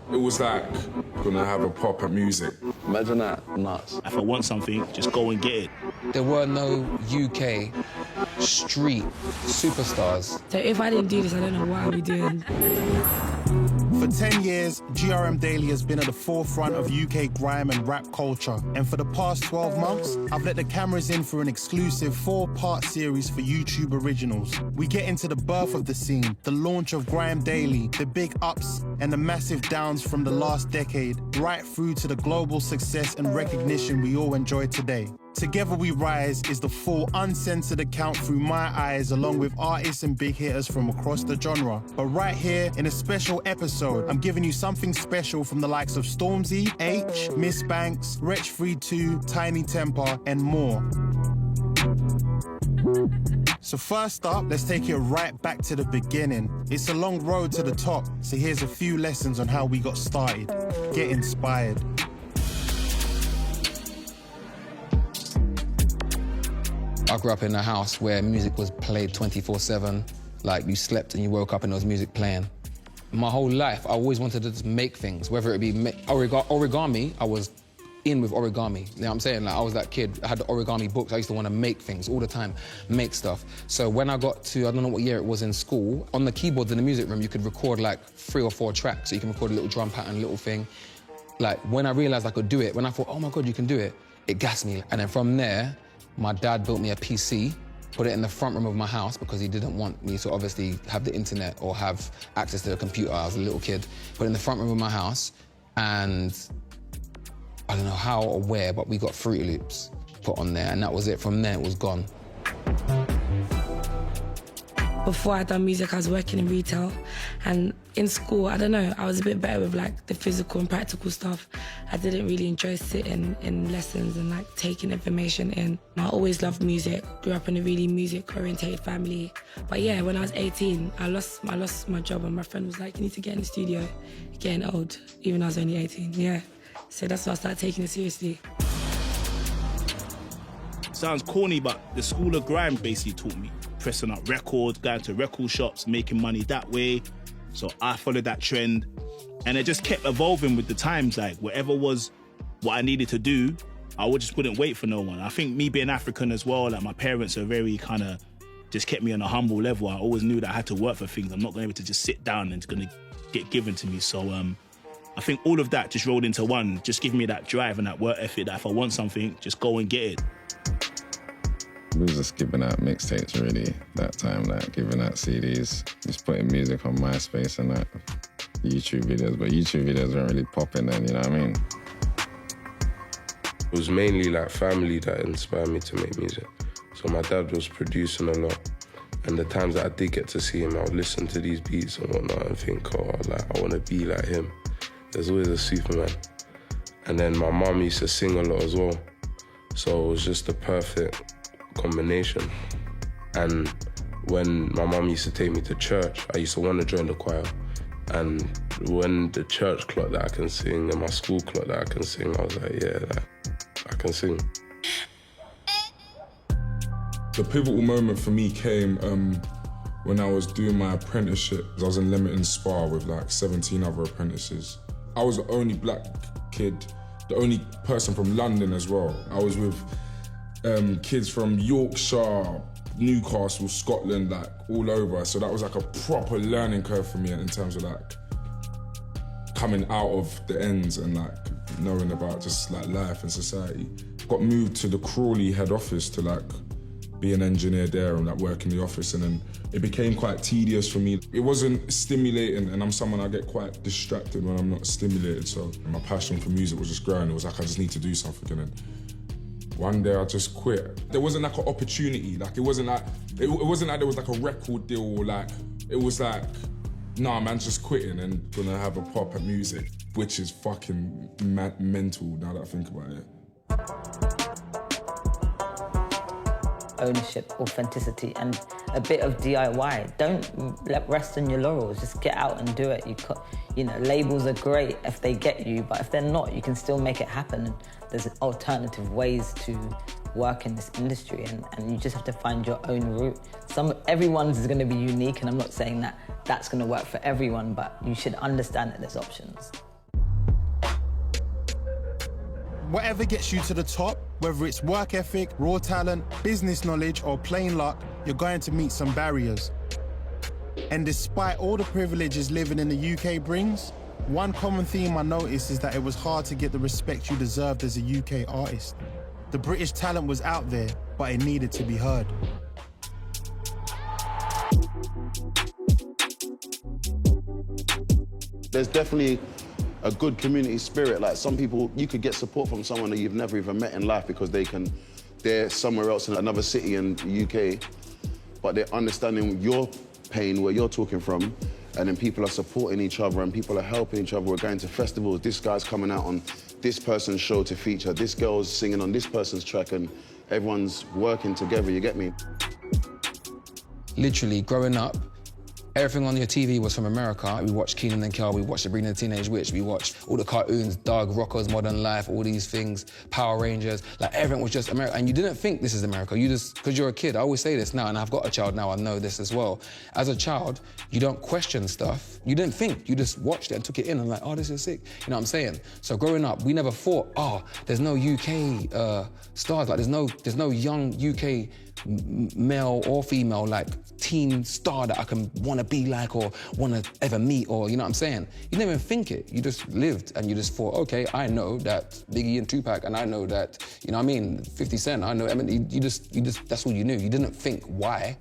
It was like gonna have a pop at music. Imagine that, nuts. If I want something, just go and get it. There were no UK street superstars. So if I didn't do this, I don't know what I'd be doing. For 10 years, GRM Daily has been at the forefront of UK grime and rap culture. And for the past 12 months, I've let the cameras in for an exclusive 4-part series for YouTube Originals. We get into the birth of the scene, the launch of Grime Daily, the big ups and the massive downs from the last decade, right through to the global success and recognition we all enjoy today. Together We Rise is the full uncensored account through my eyes, along with artists and big hitters from across the genre. But right here, in a special episode, I'm giving you something special from the likes of Stormzy, H, Miss Banks, Wretch 32, Tiny Temper, and more. So first up, let's take it right back to the beginning. It's a long road to the top, so here's a few lessons on how we got started. Get inspired. I grew up in a house where music was played 24/7. Like, you slept and you woke up and there was music playing. My whole life, I always wanted to just make things, whether it be origami. I was in with origami. You know what I'm saying? Like, I was that kid, I had the origami books. I used to want to make things all the time, make stuff. So when I got to, I don't know what year it was in school, on the keyboards in the music room, you could record like 3 or 4 tracks. So you can record a little drum pattern, a little thing. Like, when I realized I could do it, when I thought, oh my God, you can do it, it gassed me. And then from there, my dad built me a PC, put it in the front room of my house because he didn't want me to obviously have the internet or have access to a computer. I was a little kid. Put it in the front room of my house, and I don't know how or where, but we got Fruity Loops put on there, and that was it. From there, it was gone. Before I'd done music, I was working in retail, and in school, I don't know, I was a bit better with like the physical and practical stuff. I didn't really enjoy sitting in lessons and like taking information in. I always loved music, grew up in a really music-orientated family. But yeah, when I was 18, I lost my job, and my friend was like, you need to get in the studio, you're getting old, even though I was only 18, yeah. So that's why I started taking it seriously. Sounds corny, but the school of grime basically taught me. Pressing up records, going to record shops, making money that way. So I followed that trend, and it just kept evolving with the times. Like, whatever was what I needed to do, I just wouldn't wait for no one. I think me being African as well, like my parents are very kind of, just kept me on a humble level. I always knew that I had to work for things. I'm not going to be able to just sit down and it's going to get given to me. So I think all of that just rolled into one, just giving me that drive and that work ethic that if I want something, just go and get it. We was just giving out mixtapes really that time, like giving out CDs, just putting music on MySpace and that, YouTube videos, but YouTube videos weren't really popping then, you know what I mean? It was mainly like family that inspired me to make music. So my dad was producing a lot, and the times that I did get to see him, I would listen to these beats and whatnot and think, oh, like I want to be like him. There's always a Superman. And then my mum used to sing a lot as well, so it was just the perfect combination. And when my mum used to take me to church, I used to want to join the choir. And when the church clock that I can sing and my school clock that I can sing, I was like, yeah, I can sing. The pivotal moment for me came when I was doing my apprenticeship. I was in Leamington Spa with like 17 other apprentices. I was the only black kid, the only person from London as well. I was with kids from Yorkshire, Newcastle, Scotland, like all over. So that was like a proper learning curve for me in terms of like coming out of the ends and like knowing about just like life and society. Got moved to the Crawley head office to like be an engineer there and like work in the office, and then it became quite tedious for me. It wasn't stimulating, and I'm someone I get quite distracted when I'm not stimulated, so my passion for music was just growing. It was like I just need to do something, and then one day I just quit. There wasn't like an opportunity, like it wasn't like there was like a record deal, or like it was like, nah man, just quitting and gonna have a pop at music, which is fucking mental now that I think about it. Ownership, authenticity, and a bit of DIY. Don't let rest on your laurels. Just get out and do it. You know, labels are great if they get you, but if they're not, you can still make it happen. And there's alternative ways to work in this industry, and you just have to find your own route. Everyone's is going to be unique, and I'm not saying that that's going to work for everyone, but you should understand that there's options. Whatever gets you to the top, whether it's work ethic, raw talent, business knowledge, or plain luck, you're going to meet some barriers. And despite all the privileges living in the UK brings, one common theme I noticed is that it was hard to get the respect you deserved as a UK artist. The British talent was out there, but it needed to be heard. There's definitely a good community spirit. Like, some people, you could get support from someone that you've never even met in life because they're somewhere else in another city in the UK, but they're understanding your pain, where you're talking from, and then people are supporting each other and people are helping each other. We're going to festivals. This guy's coming out on this person's show to feature. This girl's singing on this person's track, and everyone's working together, you get me? Literally, growing up, everything on your TV was from America. We watched Kenan and Kel, we watched Sabrina the Teenage Witch, we watched all the cartoons, Doug, Rocko's Modern Life, all these things, Power Rangers. Like, everything was just America. And you didn't think this is America. You just, because you're a kid, I always say this now, and I've got a child now, I know this as well. As a child, you don't question stuff. You didn't think, you just watched it and took it in and like, oh, this is sick. You know what I'm saying? So growing up, we never thought, oh, there's no UK stars, like there's no young UK male or female, like, teen star that I can want to be like or want to ever meet, or, you know what I'm saying? You didn't even think it. You just lived and you just thought, okay, I know that Biggie and Tupac, and I know that, you know what I mean, 50 Cent, I know, I mean, you just, that's all you knew. You didn't think why.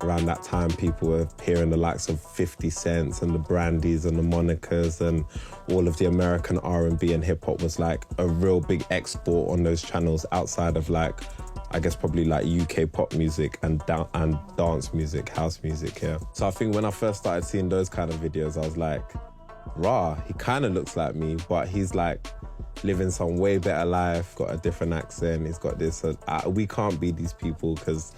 Around that time, people were hearing the likes of 50 Cents and the Brandies and the Monicas, and all of the American R&B and hip-hop was like a real big export on those channels outside of, like, I guess probably like UK pop music and dance music, house music, yeah. So I think when I first started seeing those kind of videos, I was like, rah, he kind of looks like me, but he's like living some way better life, got a different accent, he's got this, we can't be these people because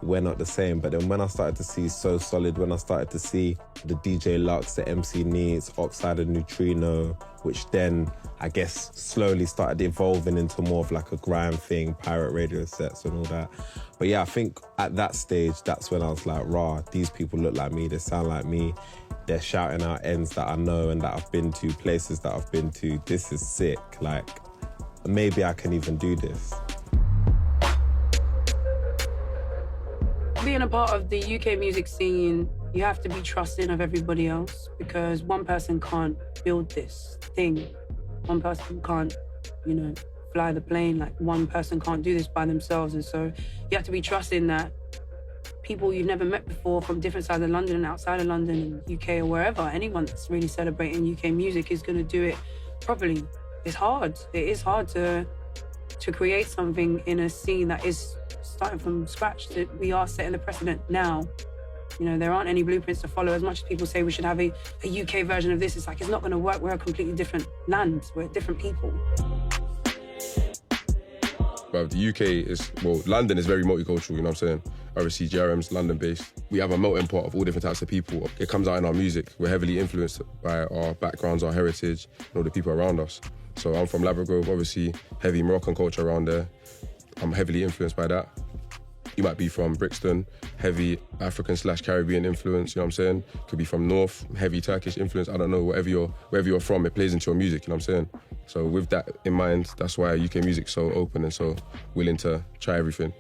we're not the same. But then when I started to see So Solid, when I started to see the DJ Lux, the MC Neats, Oxide and Neutrino, which then I guess slowly started evolving into more of like a grime thing, pirate radio sets and all that. But yeah, I think at that stage, that's when I was like, rah, these people look like me, they sound like me, they're shouting out ends that I know and that I've been to, places that I've been to. This is sick, like, maybe I can even do this. Being a part of the UK music scene, you have to be trusting of everybody else, because one person can't build this thing. One person can't, you know, fly the plane. Like, one person can't do this by themselves. And so you have to be trusting that people you've never met before from different sides of London and outside of London and UK or wherever, anyone that's really celebrating UK music is going to do it properly. It's hard. It is hard to create something in a scene that is starting from scratch. We are setting the precedent now. You know, there aren't any blueprints to follow. As much as people say we should have a UK version of this, it's like, it's not going to work. We're a completely different land. We're different people. But the UK is, well, London is very multicultural, you know what I'm saying? Obviously, GRM's London-based. We have a melting pot of all different types of people. It comes out in our music. We're heavily influenced by our backgrounds, our heritage, and all the people around us. So I'm from Labrador, obviously, heavy Moroccan culture around there. I'm heavily influenced by that. You might be from Brixton, heavy African/Caribbean influence, you know what I'm saying? Could be from North, heavy Turkish influence, I don't know, wherever you're from, it plays into your music, you know what I'm saying? So with that in mind, that's why UK music's so open and so willing to try everything.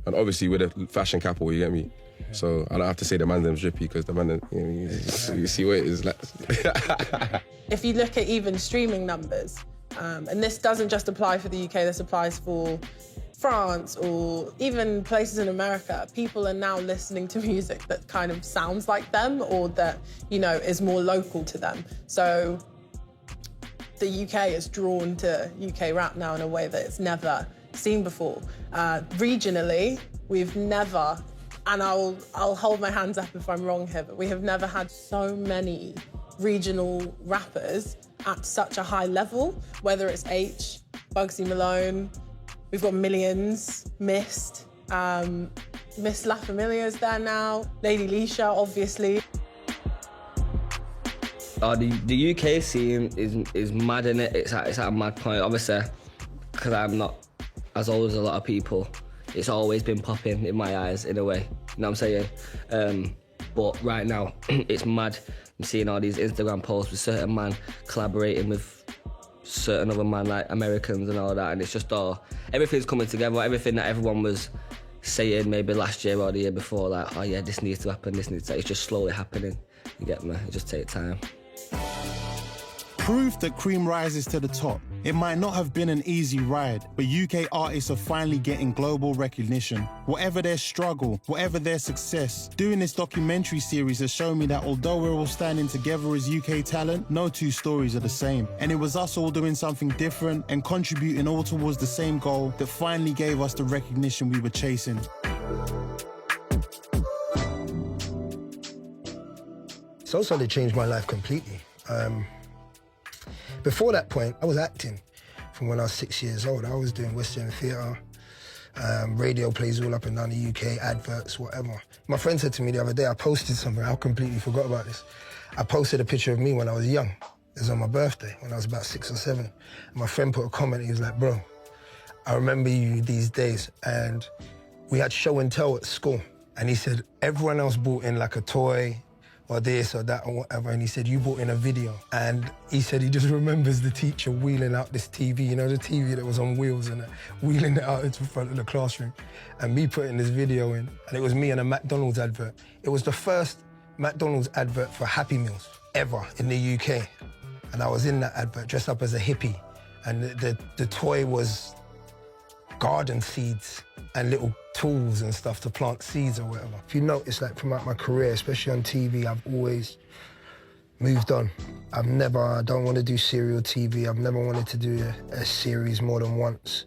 And obviously we're the fashion capital, you get me? So I don't have to say the man's name's drippy, because the man, you see what it is like. If you look at even streaming numbers, and this doesn't just apply for the UK, this applies for France or even places in America, people are now listening to music that kind of sounds like them, or that, you know, is more local to them. So the UK is drawn to UK rap now in a way that it's never seen before. Regionally, we've never, and I'll hold my hands up if I'm wrong here, but we have never had so many regional rappers at such a high level, whether it's H, Bugsy Malone, we've got Millions, Mist, Miss La Familia's there now, Lady Leisha, obviously. The UK scene is mad, innit? It's at a mad point, obviously, because I'm not as old as a lot of people. It's always been popping in my eyes, in a way, you know what I'm saying? But right now, it's mad. I'm seeing all these Instagram posts with certain man collaborating with certain other man, like Americans and all that, and it's just all, everything's coming together, everything that everyone was saying maybe last year or the year before, like, oh yeah, this needs to happen, this needs to, it's just slowly happening, you get me? It just takes time. Proof that cream rises to the top. It might not have been an easy ride, but UK artists are finally getting global recognition. Whatever their struggle, whatever their success, doing this documentary series has shown me that although we're all standing together as UK talent, no two stories are the same. And it was us all doing something different and contributing all towards the same goal that finally gave us the recognition we were chasing. Soul Solid changed my life completely. Before that point, I was acting from when I was 6 years old. I was doing West End theatre, radio plays all up and down the UK, adverts, whatever. My friend said to me the other day, I posted something, I completely forgot about this. I posted a picture of me when I was young. It was on my birthday, when I was about 6 or 7. And my friend put a comment, he was like, bro, I remember you these days. And we had show and tell at school. And he said, everyone else brought in like a toy, or this or that or whatever, and he said, you brought in a video. And he said he just remembers the teacher wheeling out this TV, you know, the TV that was on wheels, and wheeling it out into the front of the classroom, and me putting this video in, and it was me in a McDonald's advert. It was the first McDonald's advert for Happy Meals ever in the UK. And I was in that advert dressed up as a hippie, and the toy was garden seeds and little tools and stuff to plant seeds or whatever. If you notice, like throughout my career, especially on TV, I've always moved on. I don't want to do serial TV. I've never wanted to do a series more than once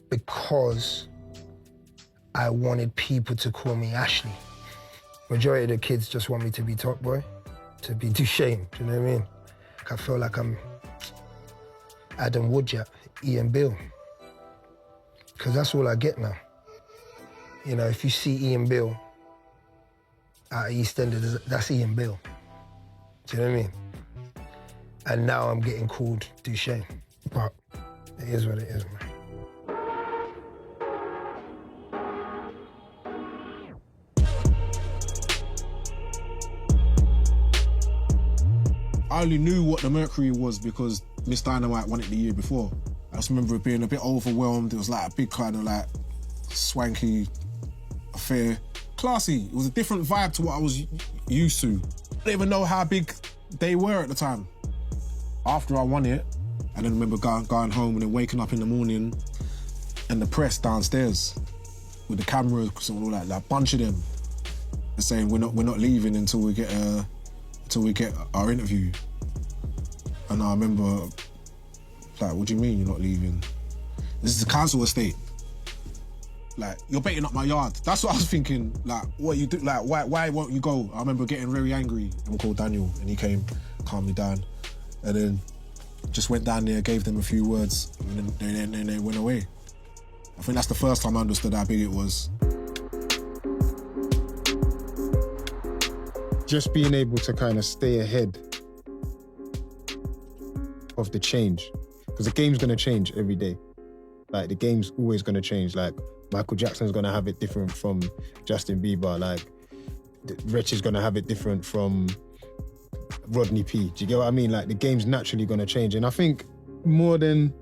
because I wanted people to call me Ashley. Majority of the kids just want me to be Top Boy, to be Dushane, do you know what I mean? I feel like I'm Adam Woodjack, Ian Bill, because that's all I get now. You know, if you see Ian Bill at EastEnders, that's Ian Bill. Do you know what I mean? And now I'm getting called Dushane. But it is what it is, man. I only knew what the Mercury was because Miss Dynamite won it the year before. I just remember it being a bit overwhelmed. It was like a big kind of like swanky affair. Classy. It was a different vibe to what I was used to. I didn't even know how big they were at the time. After I won it, I then remember going home and then waking up in the morning and the press downstairs with the cameras and all that, like a bunch of them, and saying we're not leaving until we get our interview. And I remember, like, what do you mean you're not leaving? This is a council estate. Like, you're baiting up my yard. That's what I was thinking. Like, what you do? Like, why won't you go? I remember getting very angry. I'm called Daniel, and he came, calmed me down, and then just went down there, gave them a few words, and then they went away. I think that's the first time I understood how big it was. Just being able to kind of stay ahead of the change, because the game's going to change every day. Like, the game's always going to change. Like, Michael Jackson's going to have it different from Justin Bieber. Like, Rich is going to have it different from Rodney P. Do you get what I mean? Like, the game's naturally going to change. And I think more than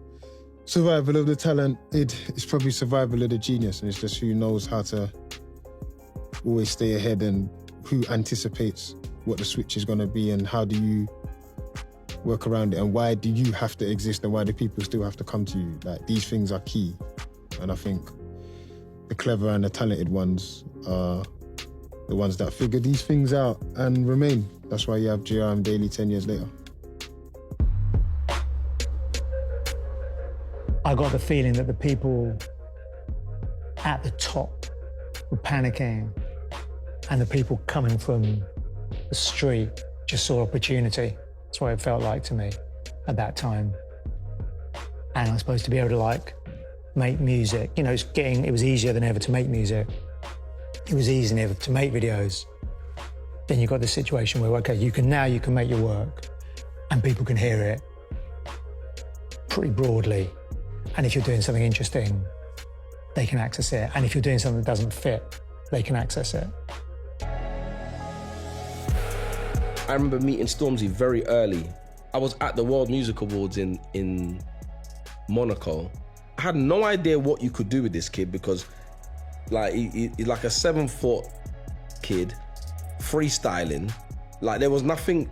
survival of the talent, it's probably survival of the genius. And it's just who knows how to always stay ahead and who anticipates what the switch is going to be and how do you work around it and why do you have to exist and why do people still have to come to you? Like, these things are key. And I think the clever and the talented ones are the ones that figure these things out and remain. That's why you have GRM Daily 10 years later. I got the feeling that the people at the top were panicking and the people coming from the street just saw opportunity. That's what it felt like to me at that time. And I'm supposed to be able to, like, make music. You know, it was easier than ever to make music. It was easier than ever to make videos. Then you've got this situation where, okay, you can make your work and people can hear it pretty broadly. And if you're doing something interesting, they can access it. And if you're doing something that doesn't fit, they can access it. I remember meeting Stormzy very early. I was at the World Music Awards in Monaco. I had no idea what you could do with this kid because like he's like a 7-foot kid, freestyling. Like there was nothing,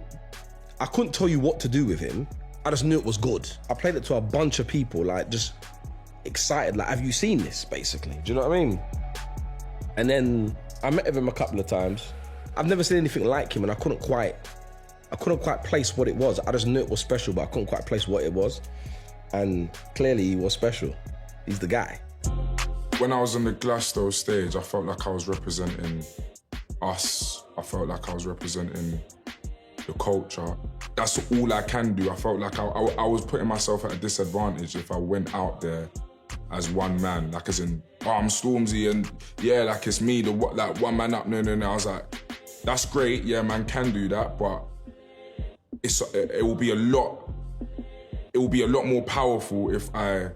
I couldn't tell you what to do with him. I just knew it was good. I played it to a bunch of people, like just excited, like, have you seen this, basically? Do you know what I mean? And then I met with him a couple of times. I've never seen anything like him and I couldn't quite place what it was. I just knew it was special, but I couldn't quite place what it was. And clearly he was special. He's the guy. When I was on the Glasgow stage, I felt like I was representing us. I felt like I was representing the culture. That's all I can do. I felt like I was putting myself at a disadvantage if I went out there as one man, like as in, oh, I'm Stormzy and yeah, like it's me, like one man up. No. I was like, that's great, yeah, man can do that, but it will be a lot more powerful if I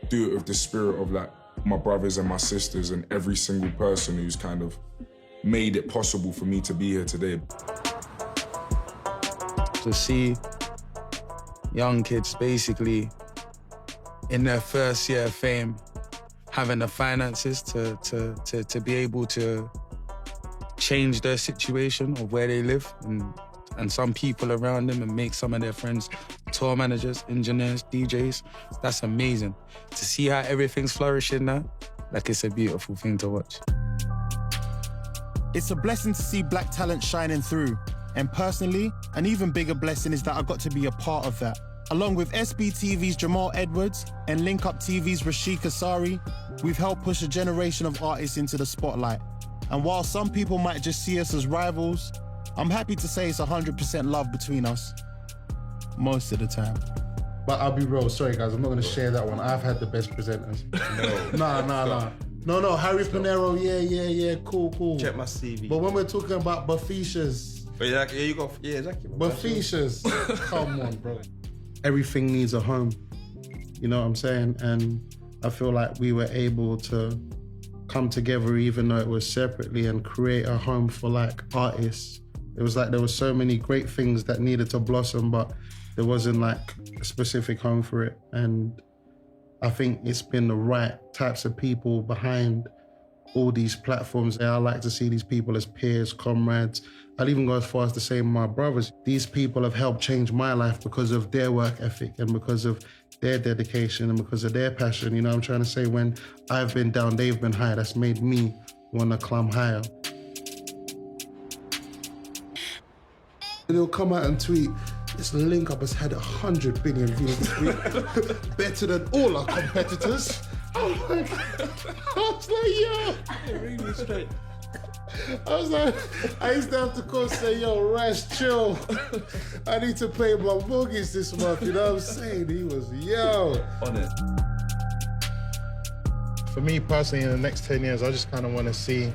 do it with the spirit of like my brothers and my sisters and every single person who's kind of made it possible for me to be here today. To see young kids basically in their first year of fame having the finances to be able to change their situation of where they live and some people around them and make some of their friends tour managers, engineers, DJs. That's amazing. To see how everything's flourishing now, like it's a beautiful thing to watch. It's a blessing to see black talent shining through. And personally, an even bigger blessing is that I got to be a part of that. Along with SBTV's Jamal Edwards and Link Up TV's Rashik Asari, we've helped push a generation of artists into the spotlight. And while some people might just see us as rivals, I'm happy to say it's 100% love between us. Most of the time. But I'll be real, sorry guys, I'm not gonna share that one. I've had the best presenters. No, Harry Panero, yeah, cool. Check my CV. But when we're talking about Bafishas, exactly. Bafishas, come on, bro. Everything needs a home, you know what I'm saying? And I feel like we were able to come together even though it was separately and create a home for like artists. It was like there were so many great things that needed to blossom, but there wasn't like a specific home for it. And I think it's been the right types of people behind all these platforms. I like to see these people as peers, comrades. I'll even go as far as to say my brothers. These people have helped change my life because of their work ethic and because of their dedication and because of their passion. You know what I'm trying to say? When I've been down, they've been high. That's made me want to climb higher. They'll come out and tweet, this Link Up has had 100 billion views this week. Better than all our competitors. Oh my God. I was like, yo. Really straight. I was like, I used to have to call and say, yo, Rash, chill. I need to pay my mortgage this month, you know what I'm saying? He was, yo. On it. For me personally, in the next 10 years, I just kind of want to see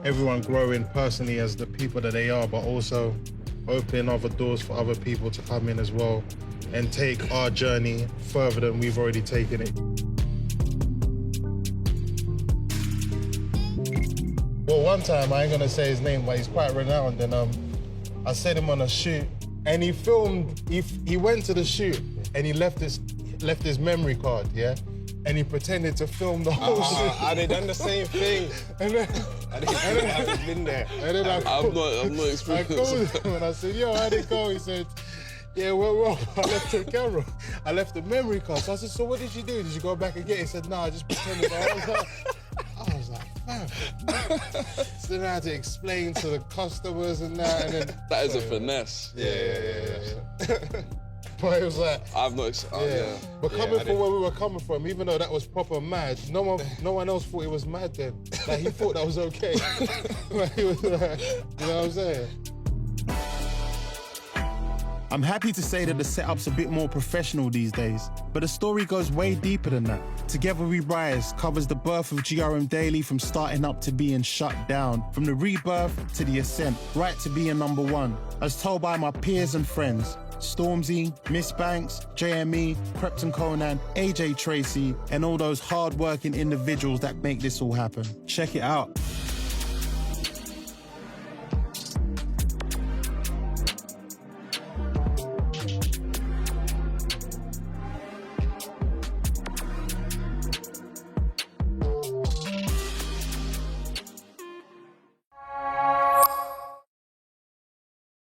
everyone growing personally as the people that they are, but also opening other doors for other people to come in as well and take our journey further than we've already taken it. Well, one time, I ain't gonna say his name, but he's quite renowned, and I sent him on a shoot, and he filmed, he went to the shoot, and he left his memory card, yeah? And he pretended to film the whole shoot. I done the same thing. And then, I've been there. And then I'm not experienced. I called him and I said, yo, how'd it go? He said, yeah, well, I left the camera. I left the memory card. So I said, so what did you do? Did you go back and get it? He said, no, I just pretended. I was like, man. So then I had to explain to the customers and that. And then, that is a finesse. Yeah. But it was like, I've not. Yeah. But coming from where we were coming from, even though that was proper mad, no one else thought it was mad then. Like he thought that was okay. Like, he was like, you know what I'm saying? I'm happy to say that the setup's a bit more professional these days, but the story goes way deeper than that. Together We Rise covers the birth of GRM Daily from starting up to being shut down, from the rebirth to the ascent, right to being #1, as told by my peers and friends. Stormzy, Miss Banks, JME, Crepton Conan, AJ Tracy, and all those hard-working individuals that make this all happen. Check it out.